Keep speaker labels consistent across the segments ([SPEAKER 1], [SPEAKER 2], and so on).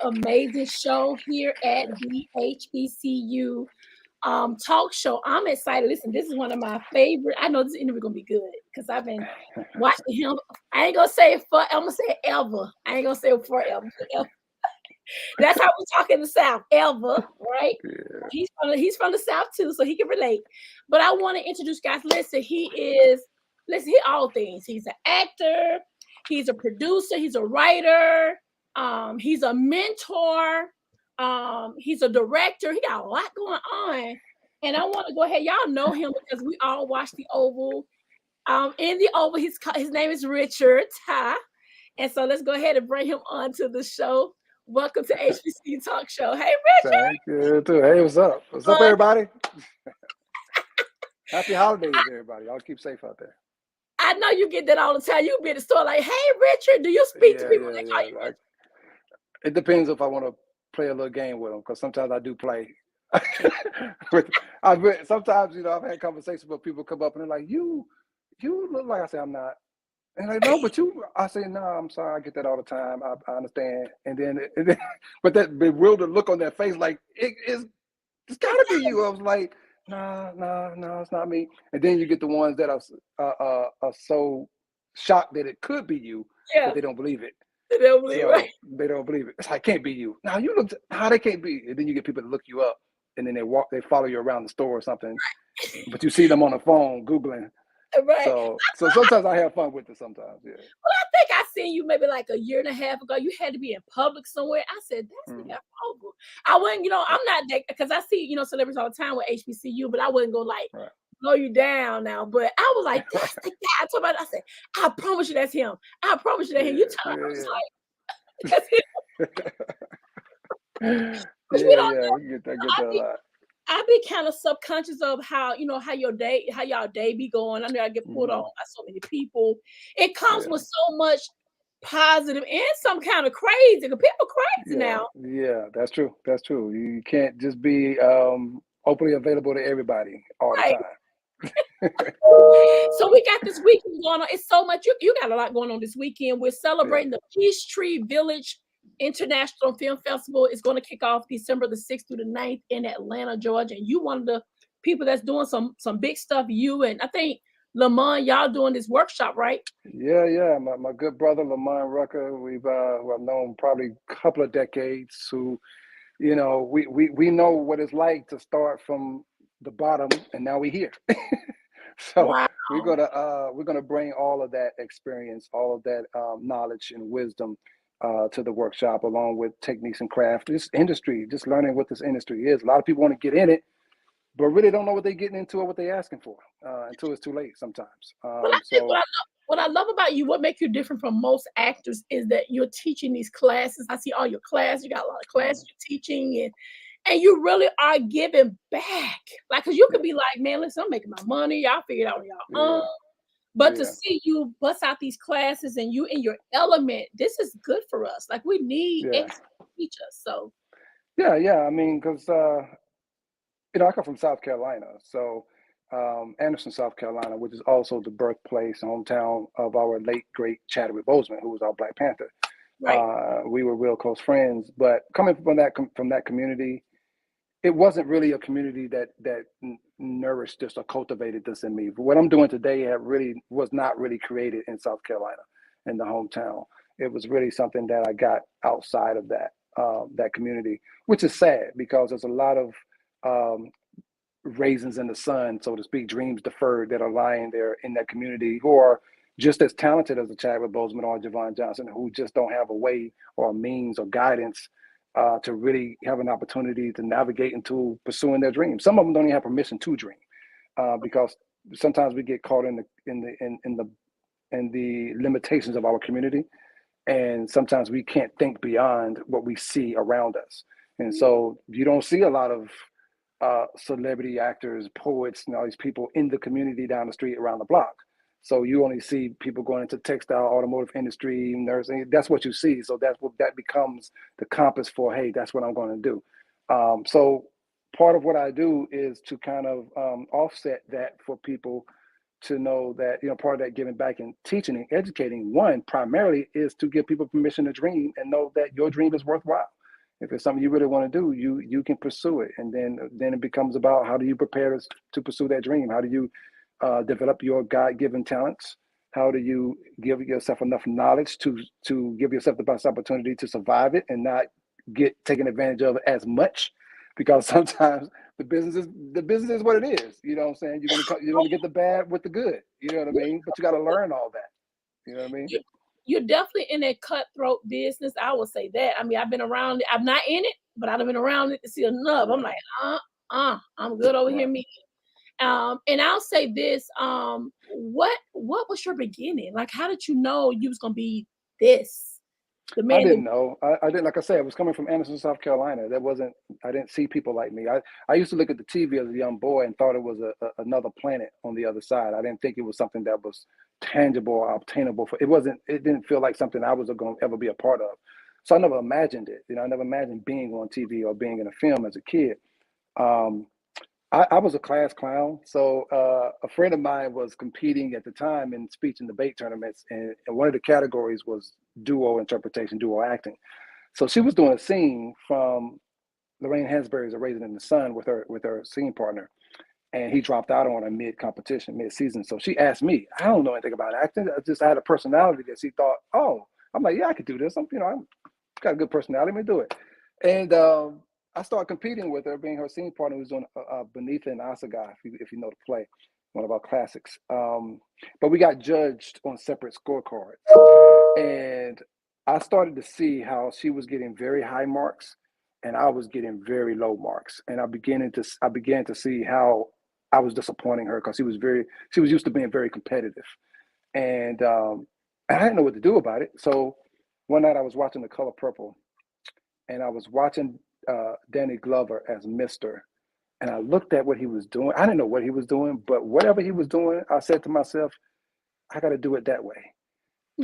[SPEAKER 1] amazing show here at the HBCU talk show. I'm excited. Listen, this is one of my favorite. I know this interview gonna be good because I've been watching him. I ain't gonna say it for. I'm gonna say it ever. I ain't gonna say it forever. That's how we talk in the South. Ever, right?
[SPEAKER 2] Yeah.
[SPEAKER 1] He's from the South too, so he can relate. But I want to introduce guys. Listen, he all things. He's an actor. He's a producer. He's a writer. He's a mentor. He's a director. He got a lot going on. And I want to go ahead. Y'all know him because we all watch the Oval. In the Oval, his name is Richard. And so let's go ahead and bring him on to the show. Welcome to HBCU Talk Show. Hey, Richard.
[SPEAKER 2] Thank you too. Hey, what's up? What's up, everybody? Happy holidays, everybody. Y'all keep safe out there.
[SPEAKER 1] I know you get that all the time. You be at the store like, hey, Richard, do you speak to people?
[SPEAKER 2] Yeah. It depends if I want to play a little game with them, because sometimes I do play. Sometimes, I've had conversations where people come up and they're like, you look like, I say, I'm not. And like, no, but I say, no, I'm sorry. I get that all the time. I understand. And then, but that bewildered look on their face, like, it's gotta be you. I was like, no, it's not me. And then you get the ones that are so shocked that it could be you, but they don't believe it.
[SPEAKER 1] They don't believe it, right?
[SPEAKER 2] They don't believe it. It's like, can't be you. Now you look, how they can't be. And then you get people to look you up, and then they follow you around the store or something, but you see them on the phone Googling.
[SPEAKER 1] Right.
[SPEAKER 2] So sometimes I have fun with it sometimes, yeah.
[SPEAKER 1] Well, I think I seen you maybe like a year and a half ago. You had to be in public somewhere. I said, that's the Oval. I wouldn't, I'm not that, because I see, celebrities all the time with HBCU, but I wouldn't go like blow you down now. But I was like, that's the guy. I told I said, I promise you that's him. I promise you that's him. You tell him, I was like, that's him.
[SPEAKER 2] We get that a lot.
[SPEAKER 1] I be kind of subconscious of how y'all day be going. I know I get pulled on by so many people. It comes with so much positive and some kind of crazy, because people crazy now.
[SPEAKER 2] Yeah, that's true. You can't just be openly available to everybody all the time.
[SPEAKER 1] So we got this weekend going on. It's so much. You got a lot going on this weekend. We're celebrating the Peachtree Village International Film Festival. Is going to kick off December the 6th through the 9th in Atlanta, Georgia. And you one of the people that's doing some big stuff. You and I think Lamont, y'all doing this workshop, right?
[SPEAKER 2] Yeah. My good brother Lamont Rucker, who I've known probably a couple of decades. Who, we know what it's like to start from the bottom, and now we're here. So we're gonna bring all of that experience, all of that knowledge and wisdom to the workshop, along with techniques and craft. This industry, just learning what this industry is. A lot of people want to get in it, but really don't know what they're getting into or what they're asking for until it's too late sometimes.
[SPEAKER 1] What I love about you, what makes you different from most actors, is that you're teaching these classes. I see all your classes. You got a lot of classes you're teaching, and you really are giving back. Like, because you could be like, man, listen, I'm making my money. Y'all figure it out on your own. But to see you bust out these classes and you in your element, this is good for us. Like, we need experts to teach us. So
[SPEAKER 2] yeah. I mean, because I come from South Carolina, so Anderson, South Carolina, which is also the birthplace, hometown of our late great Chadwick Boseman, who was our Black Panther. Right. We were real close friends, but coming from that community, it wasn't really a community that nourished this or cultivated this in me. But what I'm doing today was not really created in South Carolina, in the hometown. It was really something that I got outside of that community, which is sad, because there's a lot of raisins in the sun, so to speak, dreams deferred, that are lying there in that community, who are just as talented as a Chadwick Boseman or Javon Johnson, who just don't have a way or a means or guidance to really have an opportunity to navigate into pursuing their dreams. Some of them don't even have permission to dream, because sometimes we get caught in the limitations of our community, and sometimes we can't think beyond what we see around us. And so you don't see a lot of celebrity actors, poets, and all these people in the community down the street, around the block. So you only see people going into textile, automotive industry, nursing. That's what you see. So that becomes the compass for, hey, that's what I'm going to do. So part of what I do is to kind of offset that for people to know that, part of that giving back and teaching and educating, one, primarily, is to give people permission to dream and know that your dream is worthwhile. If it's something you really want to do, you can pursue it, and then it becomes about how do you prepare to pursue that dream? How do you develop your God-given talents? How do you give yourself enough knowledge to give yourself the best opportunity to survive it and not get taken advantage of as much? Because sometimes the business is what it is. You know what I'm saying? You're gonna get the bad with the good. You know what I mean? But you got to learn all that. You know what I mean?
[SPEAKER 1] You're definitely in a cutthroat business. I will say that. I mean, I've been around it. I'm not in it, but I've been around it to see enough. I'm like, I'm good over here, me. And I'll say this. What was your beginning? Like, how did you know you was gonna be this? The
[SPEAKER 2] I
[SPEAKER 1] man that
[SPEAKER 2] didn't know. I didn't, like I said, I was coming from Anderson, South Carolina. I didn't see people like me. I used to look at the TV as a young boy and thought it was another planet on the other side. I didn't think it was something that was tangible or obtainable. It didn't feel like something I was going to ever be a part of. So I never imagined it. I never imagined being on TV or being in a film as a kid. Um, I was a class clown. So a friend of mine was competing at the time in speech and debate tournaments, and one of the categories was duo interpretation, duo acting. So she was doing a scene from Lorraine Hansberry's A Raisin in the Sun with her scene partner, and he dropped out on her mid-competition, mid-season. So she asked me. I don't know anything about acting. I had a personality that she thought, oh, I'm like, yeah, I could do this. I'm got a good personality. Let me do it. And I started competing with her, being her scene partner, who's doing Beneath and Asagai, if you know the play, one of our classics. But we got judged on separate scorecards, and I started to see how she was getting very high marks, and I was getting very low marks, and I began to see how I was disappointing her because she was used to being very competitive, and I didn't know what to do about it. So one night I was watching The Color Purple, and I was watching Danny Glover as Mister, and I looked at what he was doing. I didn't know what he was doing, but whatever he was doing, I said to myself, I got to do it that way.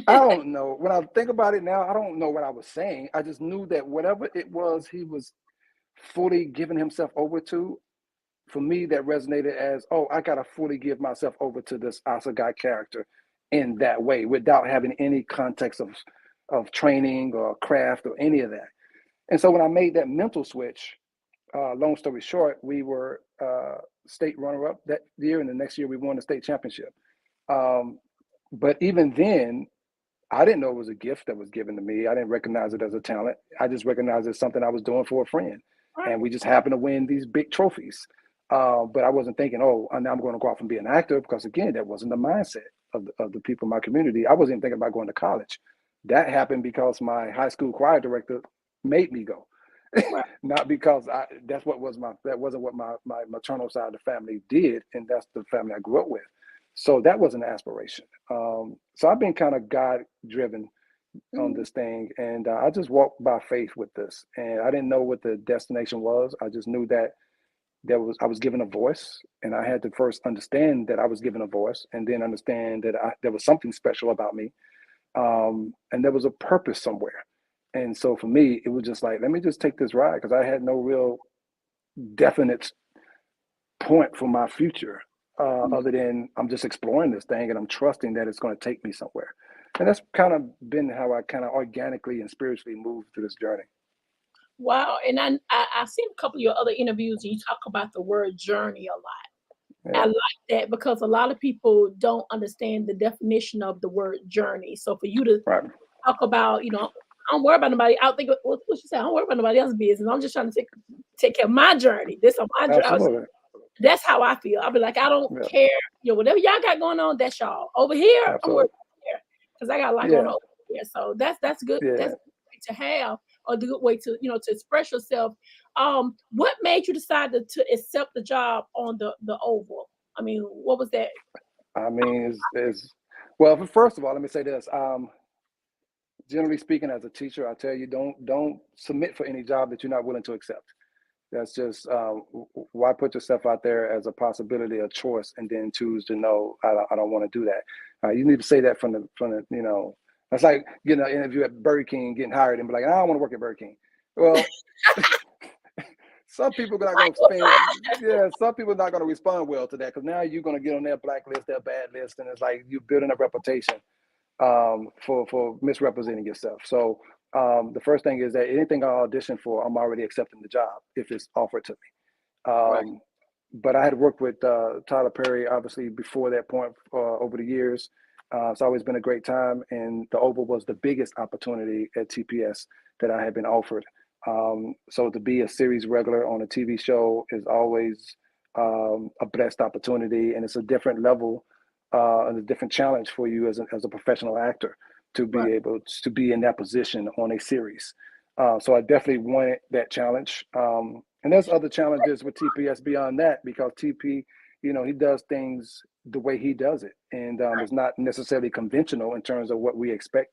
[SPEAKER 2] I don't know. When I think about it now, I don't know what I was saying. I just knew that whatever it was he was fully giving himself over to, for me, that resonated as, oh, I got to fully give myself over to this Asagai character in that way without having any context of training or craft or any of that. And so when I made that mental switch, long story short, we were state runner-up that year, and the next year we won the state championship. But even then, I didn't know it was a gift that was given to me. I didn't recognize it as a talent. I just recognized it as something I was doing for a friend.
[SPEAKER 1] Right.
[SPEAKER 2] And we just happened to win these big trophies. But I wasn't thinking, oh, now I'm going to go off and be an actor, because again, that wasn't the mindset of the people in my community. I wasn't even thinking about going to college. That happened because my high school choir director made me go.
[SPEAKER 1] Right.
[SPEAKER 2] Not because that wasn't what my maternal side of the family did, and that's the family I grew up with. So that was an aspiration. So I've been kind of God driven on this thing, and I just walked by faith with this, and I didn't know what the destination was. I just knew that I was given a voice, and I had to first understand that I was given a voice, and then understand that there was something special about me, and there was a purpose somewhere. And so for me, it was just like, let me just take this ride, because I had no real definite point for my future, other than I'm just exploring this thing and I'm trusting that it's going to take me somewhere. And that's kind of been how I kind of organically and spiritually moved through this journey.
[SPEAKER 1] Wow. And I've seen a couple of your other interviews, and you talk about the word journey a lot.
[SPEAKER 2] Yeah.
[SPEAKER 1] I like that, because a lot of people don't understand the definition of the word journey. So for you to
[SPEAKER 2] Right.
[SPEAKER 1] talk about, I don't worry about nobody. I think what you said, I don't worry about nobody else's business. I'm just trying to take care of my journey. This is my journey.
[SPEAKER 2] Absolutely.
[SPEAKER 1] That's how I feel. I'll be like, I don't
[SPEAKER 2] Yeah.
[SPEAKER 1] care. Whatever y'all got going on, that's y'all. Over here, I'm
[SPEAKER 2] Absolutely.
[SPEAKER 1] worried here, because I got a lot going
[SPEAKER 2] Yeah.
[SPEAKER 1] on over here. So that's good.
[SPEAKER 2] Yeah.
[SPEAKER 1] That's a good way to have, or the good way to to express yourself. What made you decide to accept the job on the Oval? I mean, what was that?
[SPEAKER 2] I mean, well, first of all, let me say this. Generally speaking, as a teacher, I tell you, don't submit for any job that you're not willing to accept. That's just why put yourself out there as a possibility, a choice, and then choose to know I don't want to do that. You need to say that from the. That's like getting an interview at Burger King, getting hired, and be like, I don't want to work at Burger King. Well, some people are not going to some people are not going to respond well to that, because now you're going to get on their blacklist, their bad list, and it's like you're building a reputation for misrepresenting yourself. So the first thing is that anything I audition for, I'm already accepting the job if it's offered to me.
[SPEAKER 1] Right.
[SPEAKER 2] But I had worked with Tyler Perry, obviously, before that point over the years. It's always been a great time, and the Oval was the biggest opportunity at TPS that I had been offered. So to be a series regular on a TV show is always a blessed opportunity, and it's a different level and a different challenge for you as a professional actor to be
[SPEAKER 1] Right.
[SPEAKER 2] able to be in that position on a series. So I definitely wanted that challenge. And there's other challenges with TPS beyond that, because TP, he does things the way he does it, and it's not necessarily conventional in terms of what we expect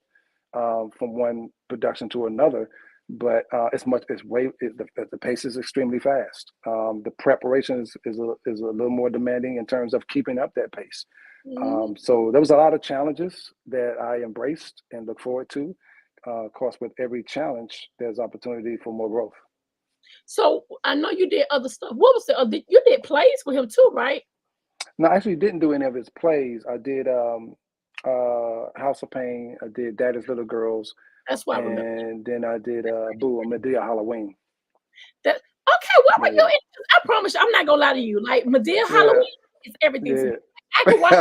[SPEAKER 2] from one production to another. But the pace is extremely fast. The preparation is a little more demanding in terms of keeping up that pace. So there was a lot of challenges that I embraced and look forward to. Of course, with every challenge, there's opportunity for more growth.
[SPEAKER 1] So I know you did other stuff. What was the other? You did plays with him too, right?
[SPEAKER 2] No, I actually didn't do any of his plays. I did House of Pain. I did Daddy's Little Girls,
[SPEAKER 1] That's why I remember
[SPEAKER 2] and then I did Boo and Medea Halloween.
[SPEAKER 1] that. Okay, what were
[SPEAKER 2] Yeah,
[SPEAKER 1] you in? I promise you, I'm not gonna lie to you. Like Medea
[SPEAKER 2] yeah,
[SPEAKER 1] Halloween is everything to me.
[SPEAKER 2] yeah.
[SPEAKER 1] I can watch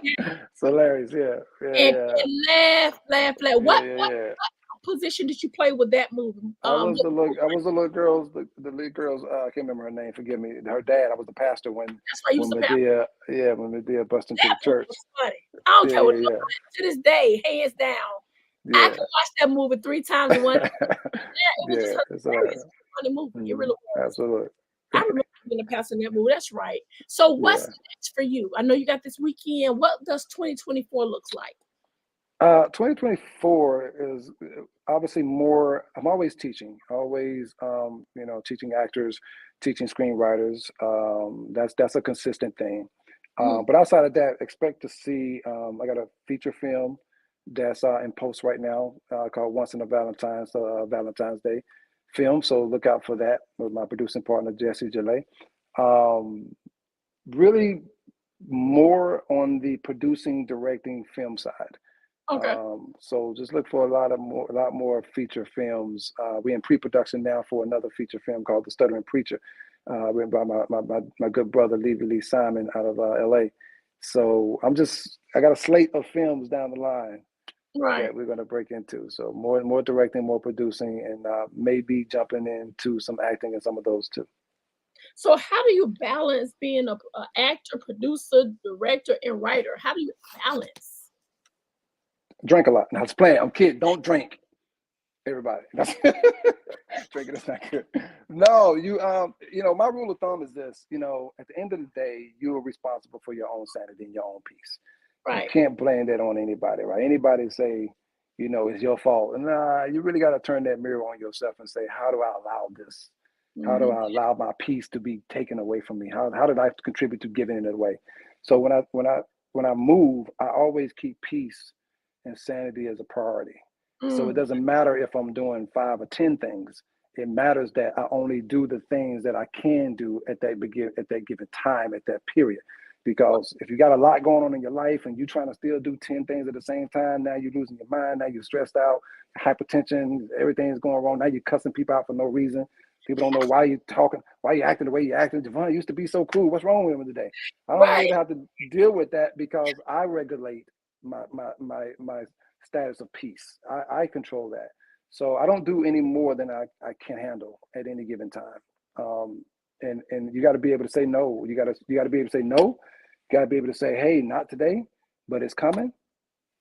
[SPEAKER 2] Yeah.
[SPEAKER 1] it
[SPEAKER 2] It's hilarious. Yeah,
[SPEAKER 1] and,
[SPEAKER 2] yeah,
[SPEAKER 1] and laugh, laugh, laugh.
[SPEAKER 2] yeah,
[SPEAKER 1] What
[SPEAKER 2] yeah,
[SPEAKER 1] what
[SPEAKER 2] yeah.
[SPEAKER 1] position did you play with that movie?
[SPEAKER 2] I was the little girls, the lead girls. I can't remember her name. Forgive me. Her dad. I was the pastor
[SPEAKER 1] That's why you was
[SPEAKER 2] when
[SPEAKER 1] a pastor.
[SPEAKER 2] Medea. Yeah, when Medea busted into
[SPEAKER 1] That
[SPEAKER 2] the
[SPEAKER 1] movie
[SPEAKER 2] church.
[SPEAKER 1] was funny. I don't
[SPEAKER 2] Yeah,
[SPEAKER 1] care what
[SPEAKER 2] yeah,
[SPEAKER 1] to this day, hands down. I
[SPEAKER 2] yeah,
[SPEAKER 1] can watch that movie 3 times in one.
[SPEAKER 2] yeah.
[SPEAKER 1] Yeah, it was just
[SPEAKER 2] Yeah, it's
[SPEAKER 1] hilarious. Funny movie. It really was.
[SPEAKER 2] absolutely.
[SPEAKER 1] I remember being a pastor in that movie. That's right. So what's
[SPEAKER 2] Yeah.
[SPEAKER 1] next for you? I know you got this weekend. What does 2024 looks like?
[SPEAKER 2] 2024 is obviously more. I'm always teaching, always, teaching actors, teaching screenwriters. That's a consistent thing.
[SPEAKER 1] Mm,
[SPEAKER 2] But outside of that, expect to see. I got a feature film that's in post right now called Once in a Valentine's Day film. So look out for that with my producing partner Jesse Jalay. Um, Really more on the producing, directing film side.
[SPEAKER 1] okay.
[SPEAKER 2] So just look for a lot more feature films. We're in pre-production now for another feature film called The Stuttering Preacher, written by my good brother Lee Simon out of LA. So I got a slate of films down the line
[SPEAKER 1] Right.
[SPEAKER 2] that we're going to break into. So more directing, more producing, and maybe jumping into some acting in some of those too.
[SPEAKER 1] So how do you balance being a actor, producer, director, and writer? How do you balance?
[SPEAKER 2] Drink a lot. Now it's playing. I'm kidding. Don't drink. Everybody. Drinking is not good. No, my rule of thumb is this, at the end of the day, you are responsible for your own sanity and your own peace. You
[SPEAKER 1] Right.
[SPEAKER 2] can't blame that on anybody, right? Anybody say, it's your fault. Nah, you really got to turn that mirror on yourself and say, how do I allow this? How do
[SPEAKER 1] Mhm.
[SPEAKER 2] I allow my peace to be taken away from me? How did I contribute to giving it away? So when I move, I always keep peace and sanity as a priority. So it
[SPEAKER 1] Mm,
[SPEAKER 2] doesn't matter if I'm doing 5 or 10 things. It matters that I only do the things that I can do at that given time, at that period. Because if you got a lot going on in your life and you're trying to still do 10 things at the same time, now you're losing your mind, now you're stressed out, hypertension, everything's going wrong. Now you're cussing people out for no reason. People don't know why you're talking, why you're acting the way you're acting. Javon used to be so cool. What's wrong with him today? I don't want
[SPEAKER 1] right.
[SPEAKER 2] to have to deal with that because I regulate my status of peace. I control that. So I don't do any more than I can handle at any given time. And you got to be able to say no. You got to be able to say no. You got to be able to say, hey, not today, but it's coming.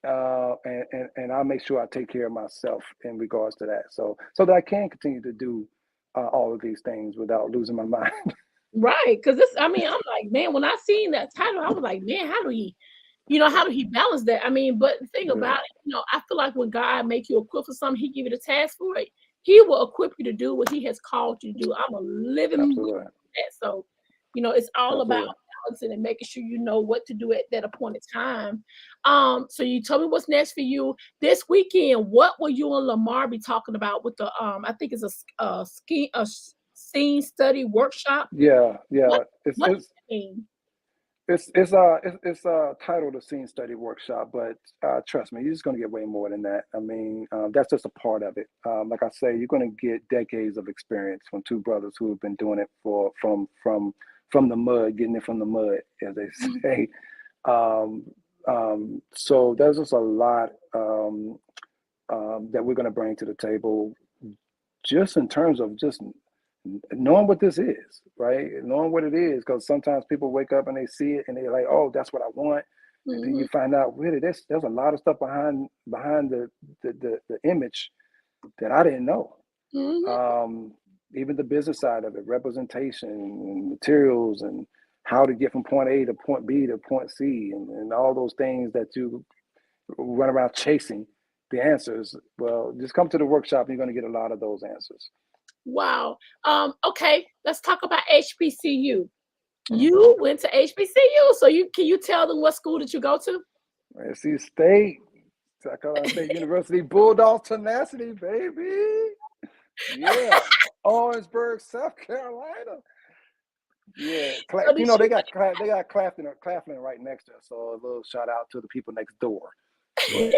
[SPEAKER 2] And I'll make sure I take care of myself in regards to that. So that I can continue to do all of these things without losing my mind.
[SPEAKER 1] Right. Because I'm like, man, when I seen that title, I was like, man, how do he balance that? But the thing
[SPEAKER 2] Yeah,
[SPEAKER 1] about it, I feel like when God make you equipped for something, he give you the task for it, he will equip you to do what he has called you to do. I'm a living witness
[SPEAKER 2] absolutely,
[SPEAKER 1] to that. So, it's all about
[SPEAKER 2] absolutely.
[SPEAKER 1] balancing and making sure you know what to do at that appointed time. So you told me what's next for you this weekend. What will you and Lamar be talking about with the I think it's a scene study workshop?
[SPEAKER 2] Yeah,
[SPEAKER 1] What
[SPEAKER 2] yeah.
[SPEAKER 1] what does that mean?
[SPEAKER 2] It's titled a scene study workshop, but trust me, you're just gonna get way more than that. I mean, that's just a part of it. Like I say, you're gonna get decades of experience from two brothers who have been doing it from the mud, getting it from the mud, as they say. Um, so there's just a lot that we're gonna bring to the table, just in terms of just knowing what this is, right? Knowing what it is, because sometimes people wake up and they see it and they're like, "Oh, that's what I want," and then you find out really there's a lot of stuff behind the image that I didn't know. Even the business side of it, representation and materials, and how to get from point A to point B to point C, and all those things that you run around chasing the answers. Well, just come to the workshop and you're going to get a lot of those answers.
[SPEAKER 1] Wow. Okay, let's talk about HBCU. You went to HBCU, so can you tell them what school did you go to?
[SPEAKER 2] NC State, South Carolina State University, Bulldog tenacity, baby. Yeah, Orangeburg, South Carolina. Yeah,
[SPEAKER 1] So
[SPEAKER 2] you know they got Claflin right next to us, so a little shout out to the people next door. But,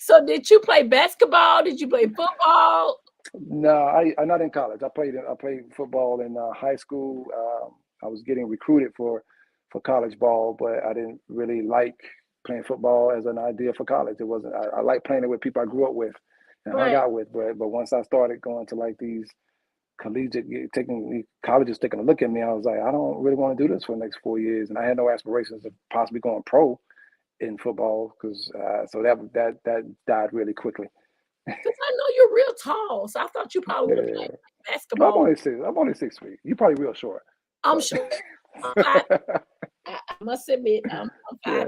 [SPEAKER 1] so did you play basketball? Did you play football?
[SPEAKER 2] no, I'm not in college. I played football in high school. I was getting recruited for college ball, but I didn't really like playing football as an idea for college. It wasn't. I like playing it with people I grew up with and hung out with. But once I started going to like these colleges taking a look at me, I was like, I don't really want to do this for the next 4 years, and I had no aspirations of possibly going pro in football, because so that died really quickly.
[SPEAKER 1] Because I know you're real tall, so I thought you probably would have played basketball.
[SPEAKER 2] I'm only 6 feet. You're probably real short.
[SPEAKER 1] I'm sure. I must admit, I'm 5.
[SPEAKER 2] Yeah,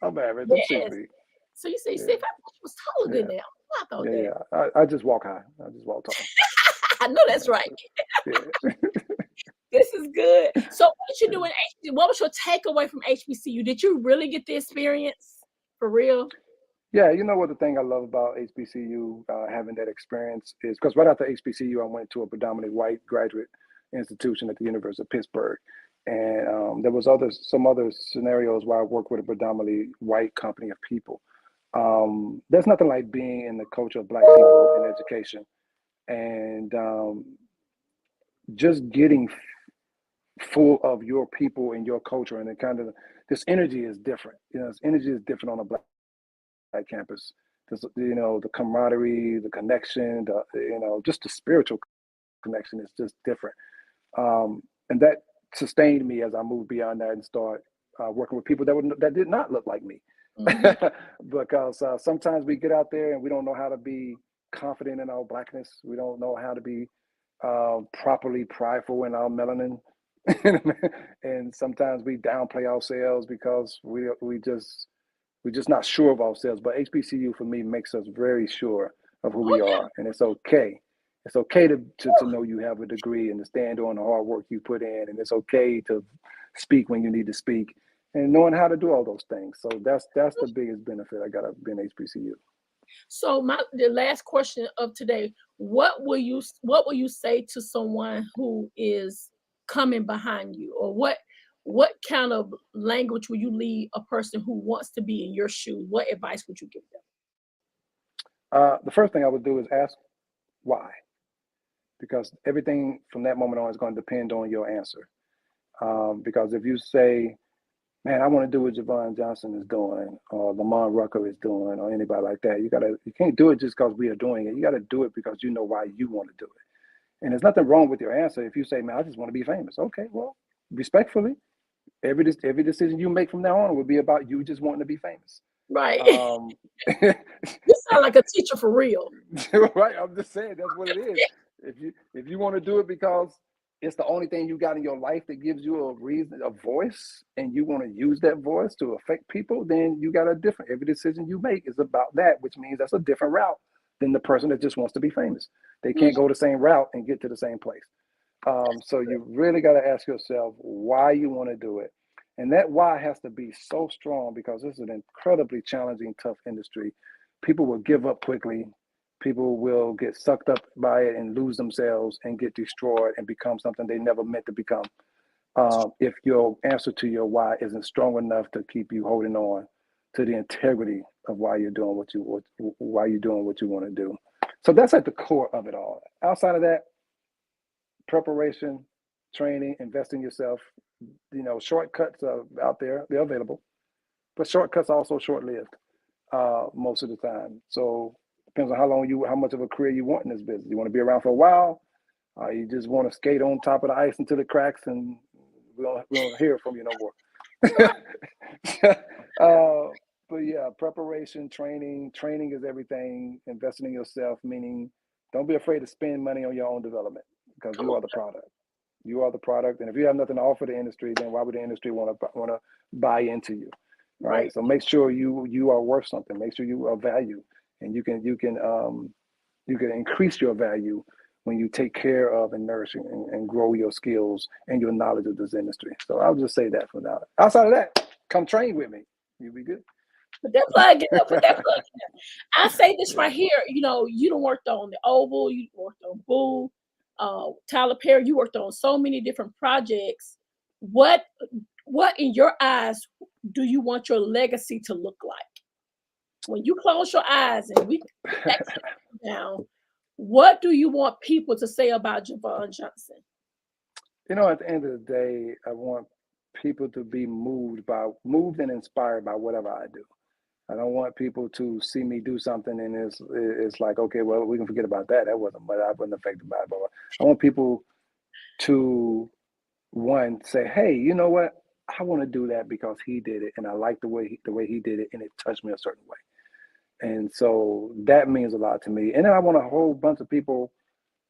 [SPEAKER 2] I'm average. I'm 6 feet.
[SPEAKER 1] So you say 6? I thought you was taller than that. I thought that.
[SPEAKER 2] Yeah. I just walk high. I just walk tall.
[SPEAKER 1] I know that's right. This is good. So what did you do in HBCU? What was your takeaway from HBCU? Did you really get the experience for real?
[SPEAKER 2] Yeah, you know what the thing I love about HBCU, having that experience, is because right after HBCU, I went to a predominantly white graduate institution at the University of Pittsburgh. And there was some other scenarios where I worked with a predominantly white company of people. There's nothing like being in the culture of Black people in education, and just getting full of your people and your culture, and this energy is different. This energy is different on a Black campus. The camaraderie, the connection, just the spiritual connection is just different. And that sustained me as I moved beyond that and start working with people that did not look like me. Because sometimes we get out there and we don't know how to be confident in our Blackness. We don't know how to be properly prideful in our melanin. And sometimes we downplay ourselves because we're just not sure of ourselves. But HBCU for me makes us very sure of who we are, and it's okay. It's okay to know you have a degree and to stand on the hard work you put in, and it's okay to speak when you need to speak, and knowing how to do all those things. So that's the biggest benefit I got of being HBCU.
[SPEAKER 1] So the last question of today: what will you say to someone who is coming behind you, or what kind of language will you leave a person who wants to be in your shoes? What advice would you give them?
[SPEAKER 2] The first thing I would do is ask why, because everything from that moment on is going to depend on your answer. Because if you say, man, I want to do what Javon Johnson is doing, or Lamont Rucker is doing, or anybody like that, you can't do it just because we are doing it. You got to do it because you know why you want to do it. And there's nothing wrong with your answer. If you say, man, I just want to be famous. Okay, well, respectfully, every decision you make from now on will be about you just wanting to be famous.
[SPEAKER 1] Right. You sound like a teacher for real.
[SPEAKER 2] Right. I'm just saying that's what it is. If you want to do it because it's the only thing you got in your life that gives you a reason, a voice, and you want to use that voice to affect people, then you got every decision you make is about that, which means that's a different route than the person that just wants to be famous. They can't go the same route and get to the same place. So you really got to ask yourself why you want to do it. And that why has to be so strong, because this is an incredibly challenging, tough industry. People will give up quickly. People will get sucked up by it and lose themselves and get destroyed and become something they never meant to become. if your answer to your why isn't strong enough to keep you holding on to the integrity of why you're doing what you want to do. So that's at the core of it all. Outside of that, preparation, training, invest in yourself. Shortcuts are out there; they're available, but shortcuts are also short-lived most of the time. So depends on how much of a career you want in this business. You want to be around for a while. You just want to skate on top of the ice until it cracks, and we don't hear from you no more. But yeah, preparation, training is everything. Investing in yourself, meaning don't be afraid to spend money on your own development because you are the product. You are the product, and if you have nothing to offer the industry, then why would the industry want to buy into you, right? So make sure you are worth something. Make sure you are value, and you can increase your value when you take care of and nourish and grow your skills and your knowledge of this industry. So I'll just say that for now. Outside of that, come train with me. You'll be good.
[SPEAKER 1] Put that plug in there. Put that plug in there. I say this right here. You done worked on the Oval. You worked on Boo. Tyler Perry. You worked on so many different projects. What in your eyes do you want your legacy to look like? When you close your eyes and we down, what do you want people to say about Javon Johnson?
[SPEAKER 2] At the end of the day, I want people to be moved and inspired by whatever I do. I don't want people to see me do something and it's like, okay, well, we can forget about that. That wasn't, but I wasn't affected by it. But I want people to say, hey, you know what? I want to do that because he did it, and I like the way he did it, and it touched me a certain way. And so that means a lot to me. And then I want a whole bunch of people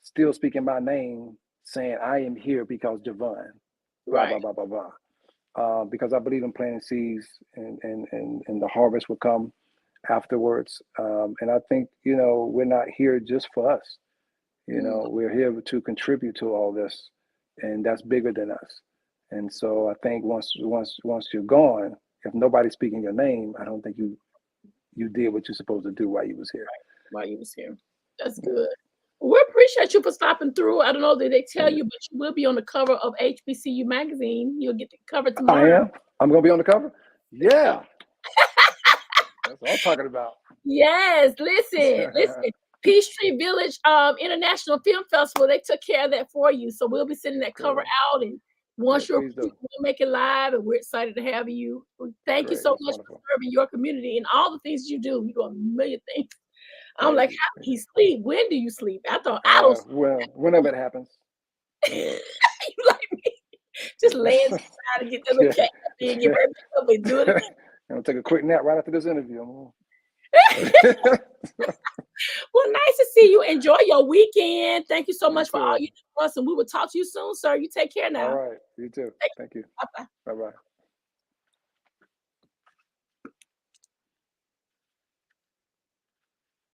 [SPEAKER 2] still speaking my name, saying I am here because Javon, blah, blah, blah, blah, blah. Because I believe in planting seeds and the harvest will come afterwards. And I think, we're not here just for us. We're here to contribute to all this, and that's bigger than us. And so I think once you're gone, if nobody's speaking your name, I don't think you did what you're supposed to do while you was here.
[SPEAKER 1] While you was here. That's good. We appreciate you for stopping through. I don't know that they tell you, but you will be on the cover of HBCU magazine. You'll get the cover tomorrow.
[SPEAKER 2] I am. I'm going to be on the cover? Yeah. That's what I'm talking about.
[SPEAKER 1] Yes. Listen. Peachtree Village International Film Festival, they took care of that for you. So we'll be sending that cover out. And once we'll make it live, and we're excited to have you. Thank you so much for serving your community and all the things you do. You do a million things. I'm like, how do you sleep? When do you sleep? I don't sleep.
[SPEAKER 2] Well, whenever it happens.
[SPEAKER 1] You like me? Just laying aside and get the little cat and get ready to do it again.
[SPEAKER 2] I'm gonna take a quick nap right after this interview.
[SPEAKER 1] Well, nice to see you. Enjoy your weekend. Thank you so much for all you do for us, and we will talk to you soon, sir. You take care now.
[SPEAKER 2] All right. You too. Thank you.
[SPEAKER 1] Bye-bye.
[SPEAKER 2] Bye-bye.